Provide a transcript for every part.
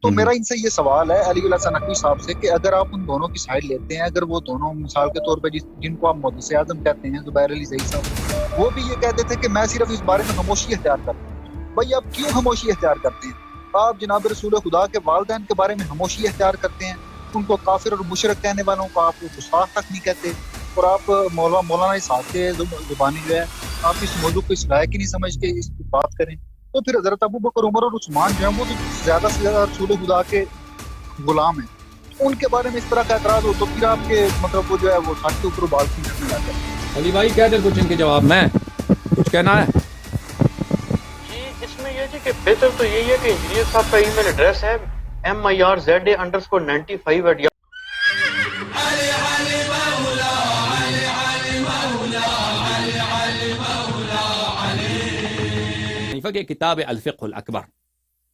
تو میرا ان سے یہ سوال ہے علی اللہ نقوی صاحب سے کہ اگر آپ ان دونوں کی سائڈ لیتے ہیں، اگر وہ دونوں مثال کے طور پہ جن کو آپ مجلس اعظم کہتے ہیں زبیر علی زئی صاحب، وہ بھی یہ کہتے تھے کہ میں صرف اس بارے میں خاموشی اختیار کرتا ہوں، بھائی آپ کیوں خاموشی اختیار کرتے ہیں؟ آپ جناب رسول خدا کے والدین کے بارے میں خاموشی اختیار کرتے ہیں، ان کو کافر اور مشرک کہنے والوں کو آپ گستاخ تک نہیں کہتے، اور آپ مولانا اسحاق کے زبانی جو ہے آپ اس موضوع کو اس لائق ہی نہیں سمجھ کے اس کی بات کریں، تو پھر حضرت ابو بکر عمر اور عثمان جو ہیں وہ تو زیادہ سے زیادہ رسول خدا کے غلام ہیں، ان کے بارے میں اس طرح کا اعتراض ہو تو پھر آپ کے مطلب وہ جو ہے وہ ساتھ کے اوپر بال کیوں کرنے لگتے ہیں؟ علی بھائی کہہ دیں کچھ ان کے جواب میں، کچھ کہنا ہے؟ جی اس میں یہ جی کہ بہتر تو یہی ہے کہ انجینئر صاحب کا ای میل ایڈریس ہے MIRZA_95 حنیفہ کی کتاب الفقہ الاکبر،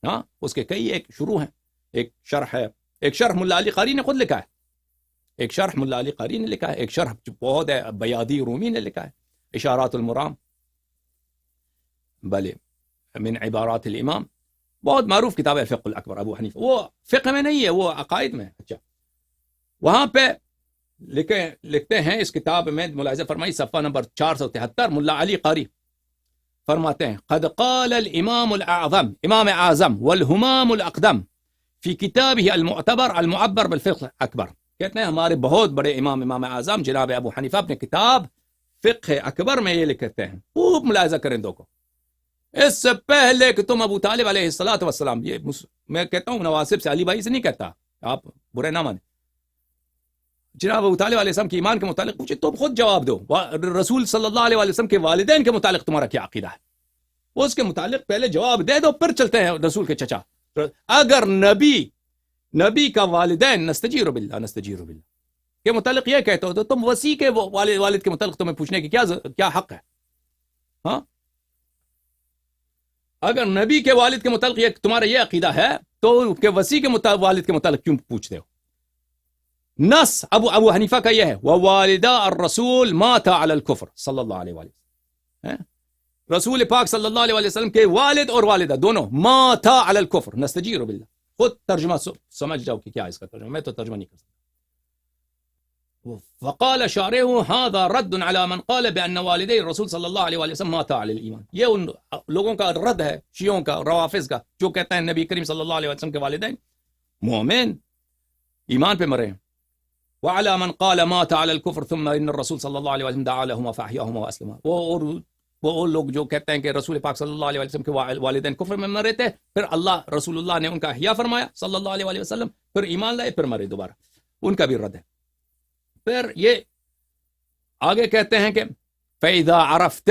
ہاں اس کے کئی ایک شروع ہیں، ایک شرح ہے، ایک شرح ملا علی قاری نے خود لکھا ہے، ایک شرح ملا علی قاری نے لکھا ہے، ایک شرح بہت ہے بیادی رومی نے لکھا ہے، اشارات المرام بلے من عبارات الامام، بہت معروف کتاب ہے فقہ الاکبر ابو حنیفہ، وہ فقہ میں نہیں ہے، وہ عقائد میں ہے۔ اچھا وہاں پہ لکھتے ہیں اس کتاب میں ملاحظہ فرمائی صفحہ نمبر 473، ملا علی قاری فرماتے ہیں قد قال الامام الاعظم امام اعظم والہمام الاقدم فی کتابہ المعتبر المعبر بالفقہ اکبر، کہتے ہیں ہمارے بہت بڑے امام اعظم جناب ابو حنیفہ اپنے کتاب فقہ اکبر میں یہ لکھتے ہیں، خوب ملاحظہ کریں دو کو، اس سے پہلے کہ تم ابو طالب علیہ الصلوۃ والسلام، یہ میں کہتا ہوں نواسب سے، علی بھائی سے نہیں کہتا، آپ برے نہ مانیں، جناب ابو طالب علیہ السلام کے ایمان کے متعلق پوچھے تم خود جواب دو، رسول صلی اللہ علیہ وسلم کے والدین کے متعلق تمہارا کیا عقیدہ ہے، اس کے متعلق پہلے جواب دے دو، پھر چلتے ہیں رسول کے چچا۔ اگر نبی کا والدین نستجیر باللہ کے متعلق یہ کہتے ہو تو تم وسیع کے والد کے متعلق تمہیں پوچھنے کی کیا حق ہے؟ ہاں اگر نبی کے والد کے متعلق تمہارا یہ عقیدہ ہے تو کہ وسیع کے والد کے متعلق کیوں پوچھتے ہو؟ نص ابو حنیفہ کا یہ ہے ووالدہ الرسول مات علی الکفر صلی اللہ علیہ وسلم، رسول پاک صلی اللہ علیہ وسلم کے والد اور والدہ دونوں مات علی الکفر نستجیر باللہ، خود ترجمہ سمجھ جاؤ کہ کیا ہے اس کا ترجمہ، میں تو ترجمہ نہیں کر سکتا۔ وقال شارح هذا رد على من قال بان والدي الرسول صلی اللہ علیہ وسلم مات علی الایمان، یہ ان لوگوں کا رد ہے شیعوں کا، روافض کا، جو کہتے ہیں نبی کریم صلی اللہ علیہ وسلم کے والدین مومن ایمان پہ مرے ہیں۔ وعلى من قال مات على الكفر ثم ان الرسول صلی اللہ علیہ وسلم دعا لهما فاحياهما واسلما، وہ لوگ جو کہتے ہیں کہ رسول پاک صلی اللہ علیہ وسلم کے والدین کفر میں مرے تھے، پھر رسول اللہ نے ان کا احیا فرمایا صلی اللہ علیہ وسلم، پھر ایمان لائے، پھر مرے دوبارہ، ان کا بھی رد ہے۔ پھر یہ آگے کہتے ہیں کہ فَإِذَا عَرَفْتَ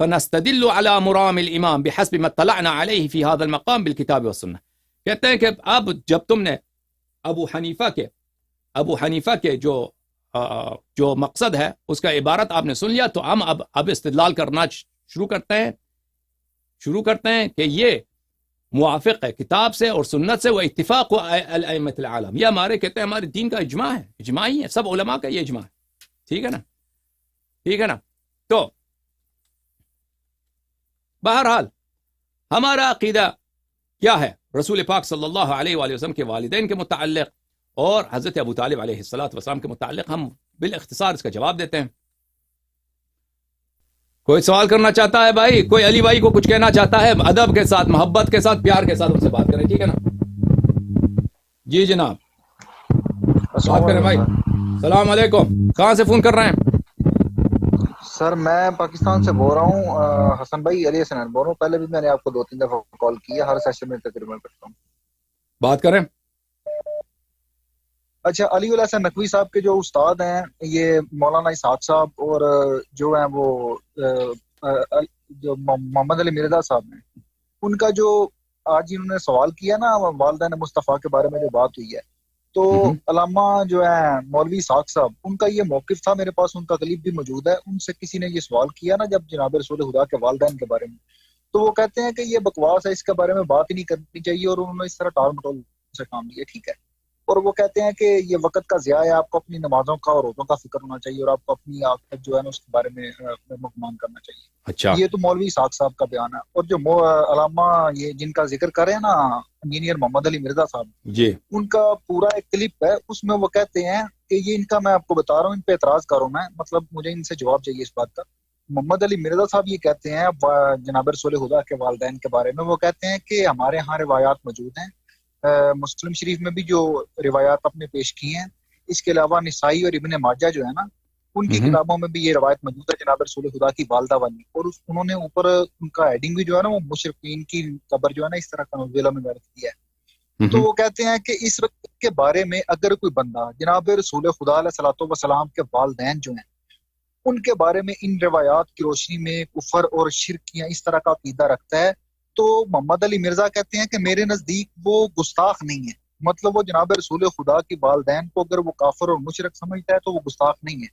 فَنَسْتَدِلُّ عَلَى مُرَامِ الْإِمَامِ بِحَسْبِ مَا اطَّلَعْنَا عَلَيْهِ فِي هَذَا الْمَقَامِ بِالْكِتَابِ وَالسُّنَّةِ، کہتے ہیں کہ اب جب تم نے ابو حنیفہ کے جو مقصد ہے اس کا عبارت آپ نے سن لیا، تو ہم اب استدلال کرنا شروع کرتے ہیں کہ یہ موافق ہے کتاب سے اور سنت سے، وہ اتفاق الائمۃ العالم، یہ ہمارے کہتے ہیں ہمارے دین کا اجماع ہے، اجماع ہی ہے، سب علماء کا یہ اجماع ہے، ٹھیک ہے نا۔ تو بہرحال ہمارا عقیدہ کیا ہے رسول پاک صلی اللہ علیہ وآلہ وسلم کے والدین کے متعلق اور حضرت ابو طالب علیہ السلام کے متعلق، ہم بالاختصار اس کا جواب دیتے ہیں۔ کوئی سوال کرنا چاہتا ہے بھائی، کوئی علی بھائی کو کچھ کہنا چاہتا ہے، ادب کے ساتھ، محبت کے ساتھ، پیار کے ساتھ ان سے بات کریں، ٹھیک ہے نا؟ جی جناب بات کریں بھائی۔ السلام علیکم، کہاں سے فون کر رہے ہیں؟ سر میں پاکستان سے بول رہا ہوں، حسن بھائی علی حسن بول رہا ہوں، پہلے بھی میں نے آپ کو 2-3 دفعہ کال کی ہے، ہر سیشن میں تقریباً کرتا ہوں۔ بات کریں۔ اچھا علی الحسن نقوی صاحب کے جو استاد ہیں یہ مولانا اسحاق صاحب اور جو ہیں وہ جو محمد علی مرزا صاحب ہیں، ان کا جو آج انہوں نے سوال کیا نا والدین مصطفیٰ کے بارے میں جو بات ہوئی ہے، تو علامہ جو ہیں مولوی اسحاق صاحب، ان کا یہ موقف تھا میرے پاس، ان کا کلپ بھی موجود ہے، ان سے کسی نے یہ سوال کیا نا جب جناب رسول خدا کے والدین کے بارے میں، تو وہ کہتے ہیں کہ یہ بکواس ہے، اس کے بارے میں بات ہی نہیں کرنی چاہیے، اور انہوں نے اس طرح ٹال مٹول سے کام لیا، ٹھیک ہے۔ اور وہ کہتے ہیں کہ یہ وقت کا ضیاع ہے، آپ کو اپنی نمازوں کا اور روزوں کا فکر ہونا چاہیے، اور آپ کو اپنی آخرت جو ہے نا اس کے بارے میں گمان کرنا چاہیے۔ اچھا یہ تو مولوی اسحاق صاحب کا بیان ہے۔ اور جو علامہ یہ جن کا ذکر کر رہے ہیں نا انجینئر محمد علی مرزا صاحب، جی ان کا پورا ایک کلپ ہے، اس میں وہ کہتے ہیں کہ یہ ان کا، میں آپ کو بتا رہا ہوں، ان پہ اعتراض کروں میں، مطلب مجھے ان سے جواب چاہیے اس بات کا۔ محمد علی مرزا صاحب یہ کہتے ہیں جناب رسول خدا کے والدین کے بارے میں، وہ کہتے ہیں کہ ہمارے ہاں روایات موجود ہیں، مسلم شریف میں بھی جو روایات آپ نے پیش کی ہیں، اس کے علاوہ نسائی اور ابن ماجہ جو ہے نا ان کی کتابوں میں بھی یہ روایت موجود ہے جناب رسول خدا کی والدہ والی، اور انہوں نے اوپر ان کا ہیڈنگ بھی جو ہے نا وہ مشرقین کی قبر جو ہے نا اس طرح کا نویلا میں درج کیا ہے۔ تو وہ کہتے ہیں کہ اس وقت کے بارے میں اگر کوئی بندہ جناب رسول خدا علیہ الصلوۃ والسلام کے والدین جو ہیں ان کے بارے میں ان روایات کی روشنی میں کفر اور شرک یا اس طرح کا عقیدہ رکھتا ہے، تو محمد علی مرزا کہتے ہیں کہ میرے نزدیک وہ گستاخ نہیں ہے، مطلب وہ جناب رسول خدا کی والدین کو اگر وہ کافر اور مشرک سمجھتا ہے تو وہ گستاخ نہیں ہے۔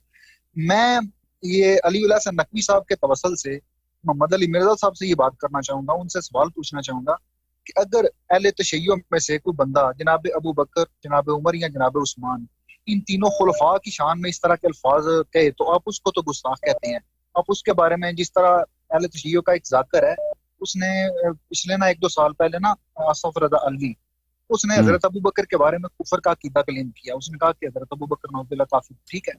میں یہ علی الحسن نقوی صاحب کے توسل سے محمد علی مرزا صاحب سے یہ بات کرنا چاہوں گا، ان سے سوال پوچھنا چاہوں گا کہ اگر اہل تشیع میں سے کوئی بندہ جناب ابو بکر، جناب عمر یا جناب عثمان ان تینوں خلفاء کی شان میں اس طرح کے الفاظ کہے تو آپ اس کو تو گستاخ کہتے ہیں۔ آپ اس کے بارے میں، جس طرح اہل تشیع کا ایک ذاکر ہے، اس نے پچھلے 1-2 سال پہلے آصف رضا علوی، اس نے حضرت ابو بکر کے بارے میں کفر کا عقیدہ کلیم کیا، اس نے کہا کہ حضرت ابو بکر نعوذ باللہ کافر، ٹھیک ہے،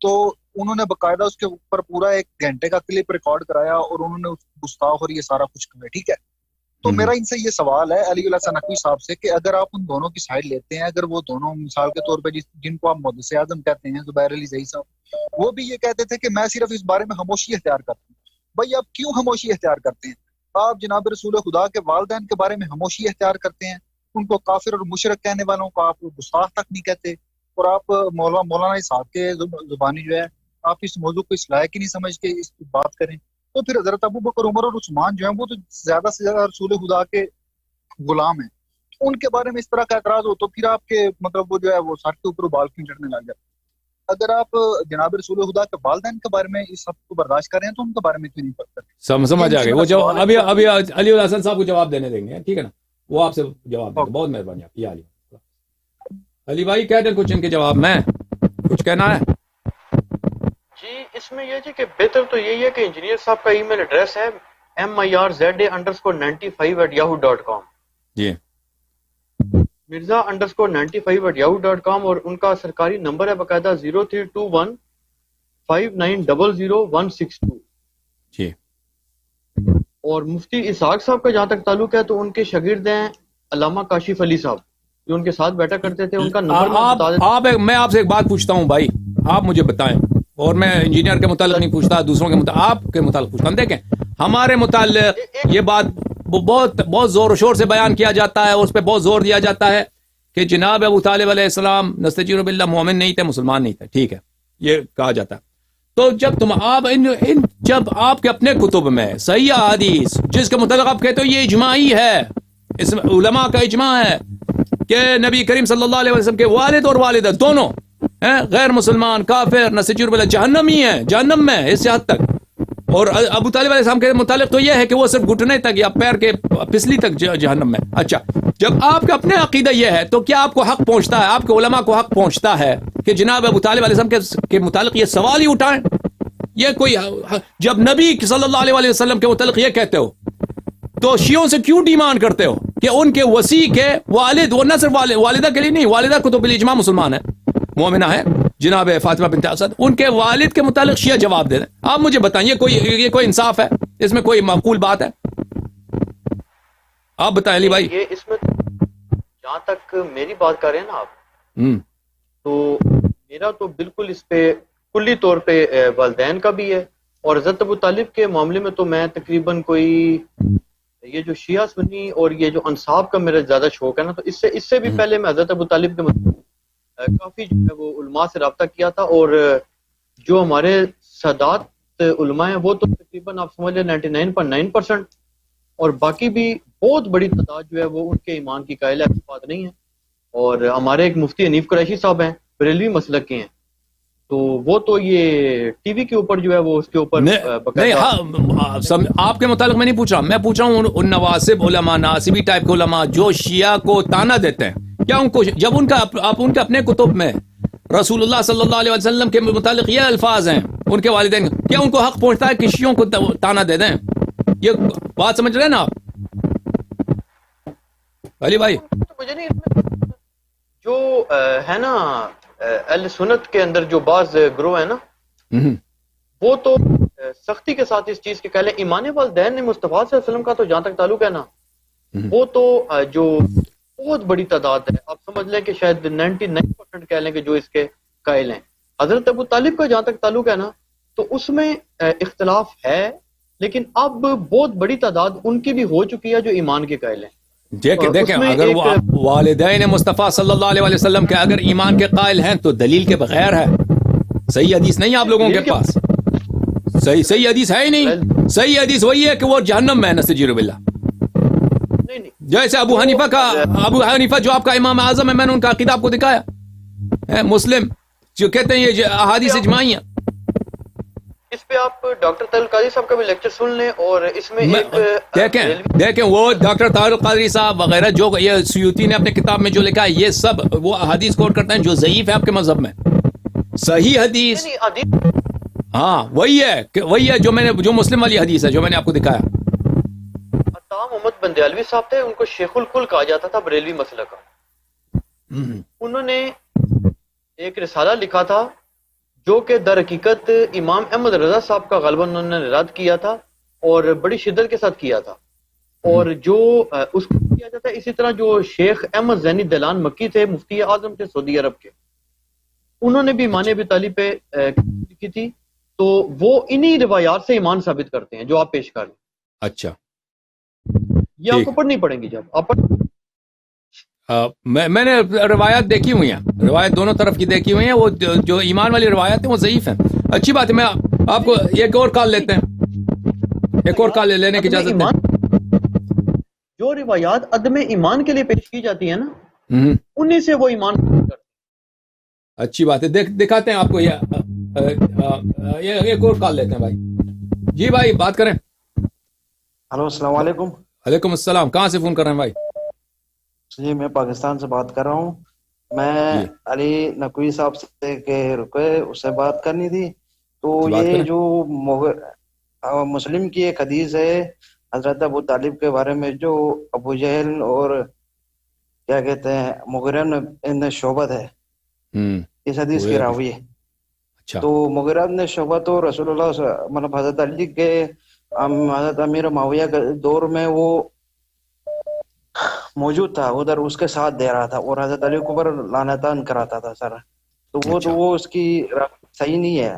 تو انہوں نے باقاعدہ اس کے اوپر پورا 1 گھنٹے کا کلپ ریکارڈ کرایا اور انہوں نے گستاخ اور یہ سارا کچھ کیا، ٹھیک ہے۔ تو میرا ان سے یہ سوال ہے علی الحسن نقوی صاحب سے کہ اگر آپ ان دونوں کی سائڈ لیتے ہیں، اگر وہ دونوں مثال کے طور پہ جن کو آپ محدث اعظم کہتے ہیں زبیر علی زئی صاحب، وہ بھی یہ کہتے تھے کہ میں صرف اس بارے میں خاموشی اختیار کرتا ہوں، بھائی آپ کیوں خاموشی اختیار کرتے ہیں؟ آپ جناب رسول خدا کے والدین کے بارے میں خاموشی اختیار کرتے ہیں، ان کو کافر اور مشرک کہنے والوں کو آپ گستاخ تک نہیں کہتے، اور آپ مولانا اسحاق کے زبانی جو ہے آپ اس موضوع کو اس لائق ہی نہیں سمجھ کے اس کی بات کریں، تو پھر حضرت ابو بکر، عمر اور عثمان جو ہیں وہ تو زیادہ سے زیادہ رسول خدا کے غلام ہیں، ان کے بارے میں اس طرح کا اعتراض ہو تو پھر آپ کے مطلب وہ جو ہے وہ سر کے اوپر بال کیوں چڑھنے لگ جاتے؟ اگر آپ جناب رسول خدا کے والدین کے بارے میں اس سب کو برداشت کر رہے ہیں تو ان کے بارے میں کیوں نہیں کرتے؟ سمجھ آ گئی وہ جواب، ابھی علی الحسن صاحب کو جواب دینے دیں گے، ٹھیک ہے نا، وہ آپ سے جواب دیں گے، بہت مہربانی آپ کی۔ علی بھائی کہہ دیں کچھ ان کے جواب میں، کچھ کہنا ہے؟ جی اس میں یہ جی کہ بہتر تو یہی ہے کہ انجینئر صاحب کا ای میل ایڈریس ہے mirza_95@yahoo.com، جی mirza_95@yahoo.com، اور ان کا سرکاری نمبر ہے باقاعدہ 0321590162۔ جی اور مفتی اسحاق صاحب کا جہاں تک تعلق ہے تو ان کے شاگرد ہیں علامہ کاشف علی صاحب، جو ان کے ساتھ بیٹھا کرتے تھے، ان کا نمبر میں آپ سے ایک بات پوچھتا ہوں بھائی، آپ مجھے بتائیں، اور میں انجینئر کے متعلق نہیں پوچھتا، دوسروں کے متعلق، آپ کے متعلق پوچھتا ہوں۔ دیکھیں ہمارے متعلق یہ بات بہت زور و شور سے بیان کیا جاتا ہے، اور اس پہ بہت زور دیا جاتا ہے کہ جناب ابو طالب علیہ السلام نستجیر باللہ مومن نہیں تھے، مسلمان نہیں تھے، ٹھیک ہے، یہ کہا جاتا ہے۔ تو جب جب آپ کے اپنے کتب میں صحیح احادیث جس کے متعلق آپ کہتے ہو یہ اجماعی ہے، اس میں علماء کا اجماع ہے کہ نبی کریم صلی اللہ علیہ وسلم کے والد اور والدہ دونوں غیر مسلمان، کافر، نستجیر باللہ جہنمی ہیں، جہنم میں اس حد تک، اور ابو طالب علیہ السلام کے متعلق تو یہ ہے کہ وہ صرف گھٹنے تک یا پیر کے پسلی تک جہنم میں۔ اچھا، جب آپ کا اپنے عقیدہ یہ ہے تو کیا آپ کو حق پہنچتا ہے، آپ کے علماء کو حق پہنچتا ہے کہ جناب ابو طالب علیہ السلام کے متعلق یہ سوال ہی اٹھائیں؟ یہ کوئی، جب نبی صلی اللہ علیہ وسلم کے متعلق یہ کہتے ہو تو شیعوں سے کیوں ڈیمانڈ کرتے ہو کہ ان کے وسیع کے والد، وہ نہ صرف والدہ کے لیے نہیں، والدہ کو تو بالاجماع مسلمان ہے، مومنہ ہے، جناب فاطمہ بنت اسد، ان کے والد کے متعلق شیعہ جواب دے دیں۔ آپ مجھے بتائیں یہ کوئی انصاف ہے؟ اس میں کوئی معقول بات ہے؟ آپ بتائیں علی بھائی۔ یہ اس میں جہاں تک میری بات کر رہے ہیں نا آپ، تو میرا تو بالکل اس پہ کلی طور پہ والدین کا بھی ہے، اور حضرت ابو طالب کے معاملے میں تو میں تقریباً کوئی یہ جو شیعہ سنی اور یہ جو انصاف کا میرا زیادہ شوق ہے نا، تو اس سے بھی پہلے میں حضرت ابو طالب کے کافی جو ہے وہ علماء سے رابطہ کیا تھا، اور جو ہمارے سادات علماء ہیں وہ تو تقریباً آپ سمجھ لیں 99.9%، اور باقی بھی بہت بڑی تعداد جو ہے وہ ان کے ایمان کی قائل ہے، ایسی بات نہیں ہے۔ اور ہمارے ایک مفتی حنیف قریشی صاحب ہیں، بریلوی مسلک کے ہیں، تو وہ تو یہ ٹی وی کے اوپر جو ہے وہ اس کے اوپر نہیں، آپ کے متعلق میں نہیں پوچھ رہا، میں پوچھ رہا ہوں ان نواسب علماء، ناصبی ٹائپ کے علماء جو شیعہ کو تانا دیتے ہیں کیا ان کو جب ان کا آپ ان کے اپنے کتب میں رسول اللہ صلی اللہ علیہ وسلم کے متعلق یہ الفاظ ہیں ان کے والدین، کیا ان کو حق پہنچتا ہے کہ شیعوں کو تانا دے دیں؟ یہ بات سمجھ رہے ہیں نا آپ علی بھائی؟ مجھے نہیں جو ہے نا اہل سنت کے اندر جو بعض گروہ ہیں نا وہ تو سختی کے ساتھ اس چیز کے کہہ لیں ایمان والدین نے مصطفیٰ صلی اللہ علیہ وسلم کا تو جہاں تک تعلق ہے نا وہ تو جو بہت بڑی تعداد ہے، آپ سمجھ لیں کہ شاید 99% کہہ لیں کہ جو اس کے قائل ہیں۔ حضرت ابو طالب کا جہاں تک تعلق ہے نا تو اس میں اختلاف ہے، لیکن اب بہت بڑی تعداد ان کی بھی ہو چکی ہے جو ایمان کے قائل ہیں۔ دیکھیں اگر وہ والدین مصطفیٰ صلی اللہ علیہ وسلم کے اگر ایمان کے قائل ہیں تو دلیل کے بغیر ہے، صحیح حدیث نہیں آپ لوگوں کے پاس، صحیح حدیث ہے ہی نہیں، صحیح حدیث وہی ہے کہ وہ جہنم میں ہے نستجیر باللہ۔ جیسے ابو حنیفہ جو آپ کا امام اعظم ہے، میں نے ان کا عقیدہ آپ کو دکھایا، مسلم جو کہتے ہیں یہ احادیث اجماعی ہیں۔ اس پہ آپ ڈاکٹر طاہر القادری صاحب کا بھی لیکچر سن لیں، اور اس میں ایک دیکھیں وہ ڈاکٹر طاہر القادری صاحب وغیرہ جو یہ سیوطی نے اپنے کتاب میں جو لکھا ہے یہ سب وہ احادیث کوٹ کرتے ہیں جو ضعیف ہے آپ کے مذہب میں۔ صحیح حدیث ہاں وہی ہے جو مسلم والی حدیث ہے جو میں نے آپ کو دکھایا۔ عطا محمد بندیالوی صاحب تھے، ان کو شیخ الکل کہا جاتا تھا بریلوی مسئلہ کا۔ انہوں نے ایک رسالہ لکھا تھا جو کہ در حقیقت امام احمد رضا صاحب کا غالباً انہوں نے رد کیا تھا اور بڑی شدت کے ساتھ کیا تھا، اور جو اس کو کیا جاتا ہے اسی طرح جو شیخ احمد زینی دلان مکی تھے، مفتی اعظم تھے سعودی عرب کے، انہوں نے بھی ایمان ابی طالب پہ لکھی تھی، تو وہ انہی روایات سے ایمان ثابت کرتے ہیں جو آپ پیش کر لیں۔ اچھا یہ آپ کو پڑھنی پڑیں گی جب آپ میں نے روایات دیکھی ہوئی ہیں، روایت دونوں طرف کی دیکھی ہوئی ہیں، وہ جو ایمان والی روایات ہیں وہ ضعیف ہیں۔ اچھی بات ہے، میں آپ کو ایک اور کال لیتے ہیں، ایک اور کال لینے کی اجازت دیں۔ جو روایات عدم ایمان کے لیے پیش کی جاتی ہیں نا انہی سے وہ ایمان کرتے ہیں۔ اچھی بات ہے، دکھاتے ہیں آپ کو یہ ایک اور کال لیتے ہیں بھائی۔ جی بھائی بات کریں۔ ہلو السلام علیکم۔ وعلیکم السلام، کہاں سے فون کر رہے ہیں بھائی؟ جی میں پاکستان سے بات کر رہا ہوں۔ میں علی نقوی صاحب سے کے رکے اس سے بات کرنی تھی۔ تو یہ جو مسلم کی ایک حدیث ہے حضرت ابو طالب کے بارے میں، جو ابو جہل اور کیا کہتے ہیں مغیرہ بن شعبہ ہے، اس حدیث کی راوی ہے۔ تو مغیرہ بن شعبہ تو رسول اللہ مطلب حضرت علی کے حضرت امیر معاویہ کے دور میں وہ موجود تھا، ادھر اس کے ساتھ دے رہا تھا اور حضرت علی کو پر لعنتان کراتا تھا سر۔ تو وہ اس کی صحیح نہیں ہے۔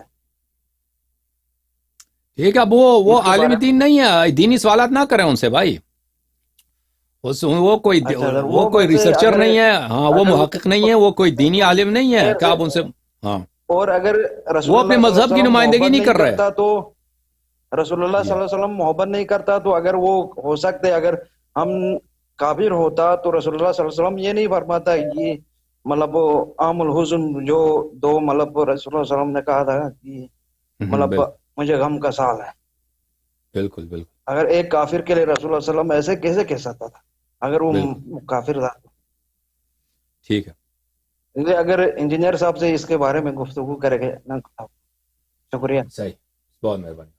ٹھیک ہے، وہ عالم دین نہیں ہے، دینی سوالات نہ کریں ان سے بھائی، وہ کوئی ریسرچر نہیں ہے، ہاں وہ محقق نہیں ہے، وہ کوئی دینی عالم نہیں ہے کہ آپ ان سے ہاں۔ اور اگر وہ اپنے مذہب کی نمائندگی نہیں کر رہے تو رسول اللہ صلی اللہ علیہ وسلم محبت نہیں کرتا، تو اگر وہ ہو سکتے اگر ہم کافر ہوتا تو رسول اللہ صلی اللہ علیہ وسلم یہ نہیں فرماتا، یہ مطلب عام الحزن جو دو مطلب رسول اللہ صلی اللہ علیہ وسلم نے کہا تھا کہ مطلب مجھے غم کا سال ہے۔ بالکل بالکل، اگر ایک کافر کے لیے رسول اللہ صلی اللہ علیہ وسلم ایسے کیسے کہہ سکتا تھا اگر وہ کافر تھا؟ ٹھیک ہے، اگر انجینئر صاحب سے اس کے بارے میں گفتگو کرے گے۔ شکریہ۔ صحیح، بہت مہربانی،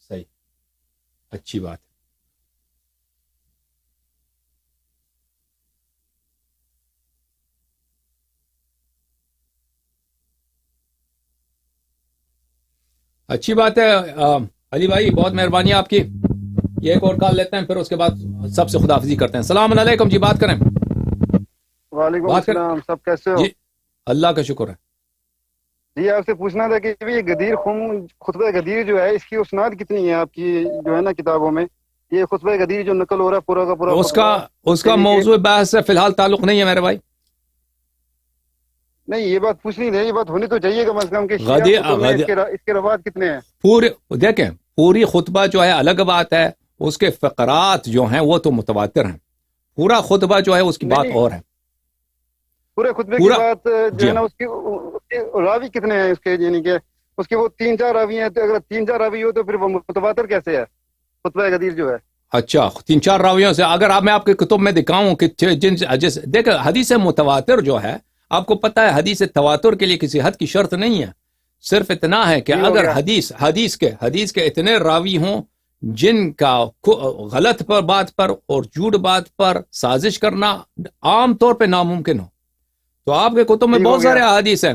صحیح، اچھی بات۔ اچھی بات ہے علی بھائی، بہت مہربانی آپ کی۔ یہ ایک اور کال لیتے ہیں، پھر اس کے بعد سب سے خداحافظی کرتے ہیں۔ السلام علیکم جی، بات کریں۔ وعلیکم السلام، سب کیسے ہو؟ جی اللہ کا شکر ہے۔ جی آپ سے پوچھنا تھا کہ یہ غدیر خم خطبہ غدیر جو ہے اس کی اسناد کتنی ہے آپ کی جو ہے نا کتابوں میں؟ یہ خطبہ غدیر جو نقل ہو رہا ہے پورا کا پورا اس کا موضوع بحث سے فی الحال تعلق نہیں ہے میرے بھائی۔ نہیں یہ بات پوچھنی نہیں، یہ بات ہونی تو چاہیے کم از کم کہ اس کے روایت کتنے ہیں؟ دیکھیں پوری خطبہ جو ہے الگ بات ہے، اس کے فقرات جو ہیں وہ تو متواتر ہیں، پورا خطبہ جو ہے اس کی بات اور ہے۔ پورے خطبے کی بات جو ہے نا اس کی راوی کتنے ہیں اس کے، یعنی کہ اس کے وہ 3-4 راوی ہیں، تو اگر 3-4 راوی ہو تو پھر وہ متواتر کیسے ہے خطبہ غدیر جو ہے؟ اچھا 3-4 راویوں سے. اگر آپ میں آپ کے کتب میں دکھاؤں کہ دیکھیں حدیث متواتر جو ہے آپ کو پتہ ہے حدیث تواتر کے لیے کسی حد کی شرط نہیں ہے, صرف اتنا ہے کہ اگر حدیث کے اتنے راوی ہوں جن کا غلط پر بات پر اور جھوٹ بات پر سازش کرنا عام طور پہ ناممکن ہو. تو آپ کے کتب میں بہت سارے احادیث ہیں.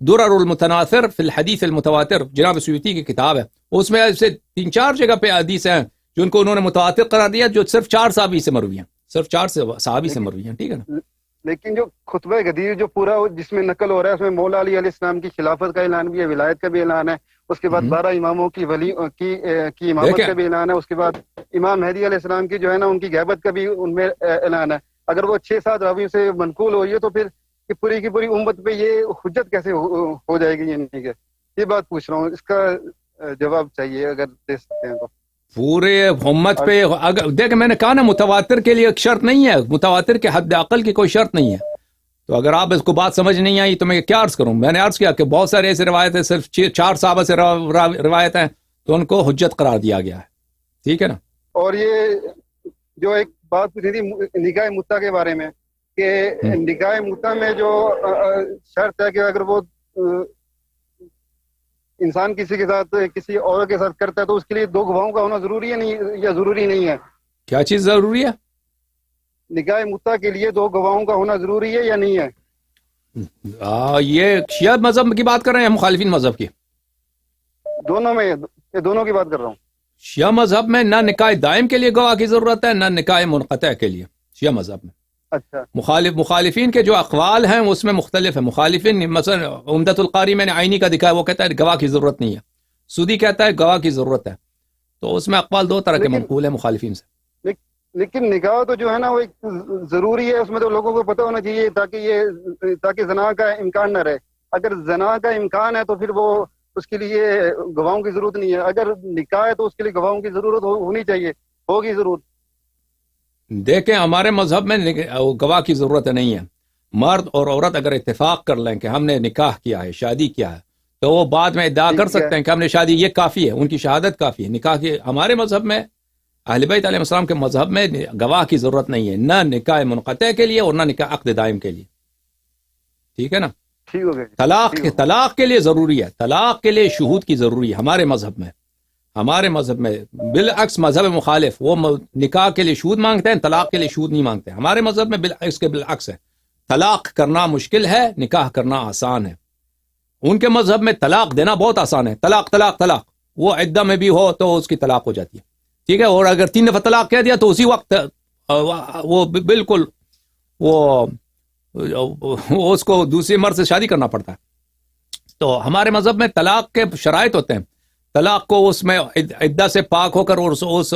درر المتناثر فی الحدیث المتواتر جناب سیوطی کی کتاب ہے, اس میں سے 3-4 جگہ پہ حدیث ہیں جن کو انہوں نے متواتر قرار دیا جو صرف 4 صحابی سے مروی ہیں, صرف 4 صحابی سے مروی ہیں. ٹھیک ہے نا. لیکن جو خطبہ غدیر جو پورا جس میں نقل ہو رہا ہے اس میں مولا علی علیہ السلام کی خلافت کا اعلان بھی ہے, ولایت کا بھی اعلان ہے, اس کے بعد 12 اماموں کی کی امامت کا بھی اعلان ہے, اس کے بعد امام مہدی علیہ السلام کی جو ہے نا ان کی غیبت کا بھی ان میں اعلان ہے. اگر وہ 6-7 راویوں سے منقول ہوئی ہے تو پھر پوری کی پوری امت پہ یہ حجت کیسے ہو جائے گی؟ یہ بات پوچھ رہا ہوں, اس کا جواب چاہیے اگر دے سکتے ہیں تو. پورے امت پہ اگر دیکھ میں نے کہا نا متواتر کے لیے ایک شرط نہیں ہے, متواتر کے حد عقل کی کوئی شرط نہیں ہے. تو اگر آپ اس کو بات سمجھ نہیں آئی تو میں کیا عرض کروں. میں نے عرض کیا کہ بہت سارے ایسے روایتیں صرف 4 صحابہ سے روایت ہیں تو ان کو حجت قرار دیا گیا ہے. ٹھیک ہے نا. اور یہ جو ایک بات پوچھی تھی نکاح متع کے بارے میں کہ نکاح متع میں جو شرط ہے کہ اگر وہ انسان کسی کے ساتھ کسی اور کے ساتھ کرتا ہے تو اس کے لیے 2 گواہوں کا ہونا ضروری ہے نہیں یا ضروری نہیں ہے؟ کیا چیز ضروری ہے؟ نکاح متع کے لیے 2 گواہوں کا ہونا ضروری ہے یا نہیں ہے؟ یہ شیعہ مذہب کی بات کر رہے ہیں, مخالفین مذہب کی؟ دونوں کی بات کر رہا ہوں. شیعہ مذہب میں نہ نکاح دائم کے لیے گواہ کی ضرورت ہے نہ نکاح منقطع کے لیے. شیعہ مذہب میں اچھا مخالفین کے جو اقوال ہیں اس میں مختلف ہے. مخالفین مثلا عمدۃ القاری میں نے عینی کا دکھا ہے, وہ کہتا ہے گواہ کی ضرورت نہیں ہے. سودی کہتا ہے گواہ کی ضرورت ہے. تو اس میں اقوال 2 طرح کے منقول ہیں مخالفین سے. لیکن نکاح تو جو ہے نا وہ ایک ضروری ہے, اس میں تو لوگوں کو پتہ ہونا چاہیے تاکہ زنا کا امکان نہ رہے. اگر زنا کا امکان ہے تو پھر وہ اس کے لیے گواہوں کی ضرورت نہیں ہے. اگر نکاح ہے تو اس کے لیے گواہوں کی ضرورت ہونی چاہیے, ہوگی ضرور. دیکھیں ہمارے مذہب میں گواہ کی ضرورت نہیں ہے. مرد اور عورت اگر اتفاق کر لیں کہ ہم نے نکاح کیا ہے, شادی کیا ہے, تو وہ بعد میں ادعا کر سکتے ہیں کہ ہم نے شادی, یہ کافی ہے, ان کی شہادت کافی ہے. نکاح کی ہمارے مذہب میں اہل بیت علیہ السلام کے مذہب میں گواہ کی ضرورت نہیں ہے, نہ نکاح منقطع کے لیے اور نہ نکاح عقد دائم کے لیے. ٹھیک ہے نا. طلاق کے لیے ضروری ہے, طلاق کے لیے شہود کی ضروری ہے ہمارے مذہب میں. ہمارے مذہب میں بالعکس مذہب مخالف وہ نکاح کے لیے شہود مانگتے ہیں, طلاق کے لیے شہود نہیں مانگتے. ہمارے مذہب میں بالعکس ہے, طلاق کرنا مشکل ہے, نکاح کرنا آسان ہے. ان کے مذہب میں طلاق دینا بہت آسان ہے, طلاق طلاق طلاق, وہ عدہ میں بھی ہو تو اس کی طلاق ہو جاتی ہے. ٹھیک ہے. اور اگر 3 دفعہ طلاق کہہ دیا تو اسی وقت وہ بالکل وہ اس کو دوسری مرد سے شادی کرنا پڑتا ہے. تو ہمارے مذہب میں طلاق کے شرائط ہوتے ہیں. طلاق کو اس میں عدہ سے پاک ہو کر اور اس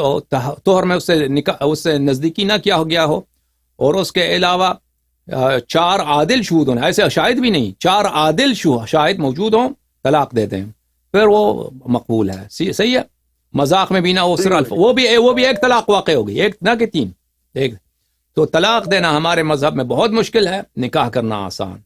طہر میں اس سے نزدیکی نہ کیا ہو گیا ہو, اور اس کے علاوہ 4 عادل شہود ہونے, ایسے شاہد بھی نہیں, 4 عادل شاہد موجود ہوں, طلاق دیتے ہیں, پھر وہ مقبول ہے. صحیح ہے. مذاق میں بھی نہ ہو, صرف وہ بھی ایک طلاق واقع ہوگی, ایک نہ کہ 3. ایک تو طلاق دینا ہمارے مذہب میں بہت مشکل ہے, نکاح کرنا آسان.